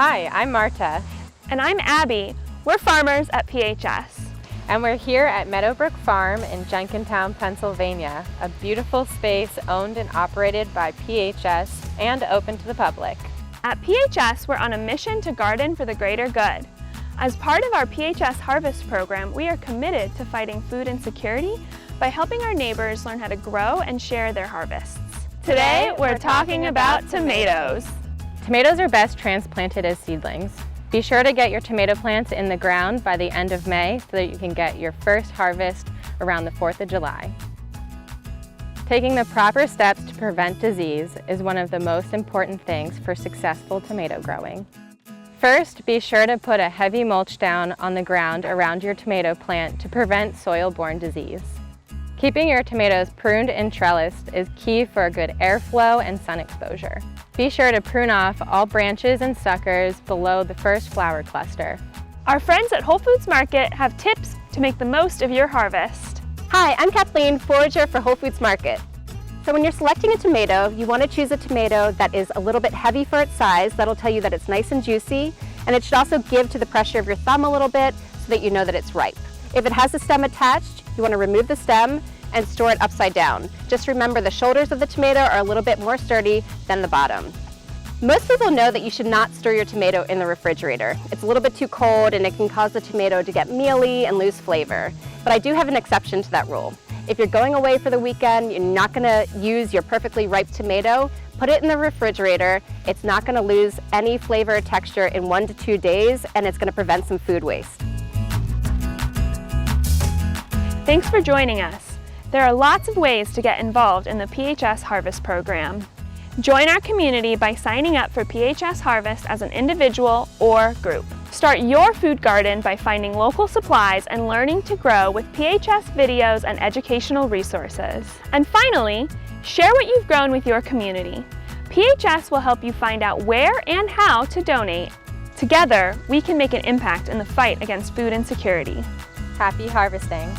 Hi, I'm Marta. And I'm Abby. We're farmers at PHS. And we're here at Meadowbrook Farm in Jenkintown, Pennsylvania, a beautiful space owned and operated by PHS and open to the public. At PHS, we're on a mission to garden for the greater good. As part of our PHS Harvest program, we are committed to fighting food insecurity by helping our neighbors learn how to grow and share their harvests. Today, we're talking about tomatoes. Tomatoes are best transplanted as seedlings. Be sure to get your tomato plants in the ground by the end of May so that you can get your first harvest around the 4th of July. Taking the proper steps to prevent disease is one of the most important things for successful tomato growing. First, be sure to put a heavy mulch down on the ground around your tomato plant to prevent soil-borne disease. Keeping your tomatoes pruned and trellised is key for a good airflow and sun exposure. Be sure to prune off all branches and suckers below the first flower cluster. Our friends at Whole Foods Market have tips to make the most of your harvest. Hi, I'm Kathleen, forager for Whole Foods Market. So when you're selecting a tomato, you want to choose a tomato that is a little bit heavy for its size. That'll tell you that it's nice and juicy, and it should also give to the pressure of your thumb a little bit so that you know that it's ripe. If it has a stem attached, you want to remove the stem and store it upside down. Just remember the shoulders of the tomato are a little bit more sturdy than the bottom. Most people know that you should not store your tomato in the refrigerator. It's a little bit too cold and it can cause the tomato to get mealy and lose flavor. But I do have an exception to that rule. If you're going away for the weekend, you're not going to use your perfectly ripe tomato, put it in the refrigerator. It's not going to lose any flavor or texture in 1 to 2 days, and it's going to prevent some food waste. Thanks for joining us. There are lots of ways to get involved in the PHS Harvest program. Join our community by signing up for PHS Harvest as an individual or group. Start your food garden by finding local supplies and learning to grow with PHS videos and educational resources. And finally, share what you've grown with your community. PHS will help you find out where and how to donate. Together, we can make an impact in the fight against food insecurity. Happy harvesting!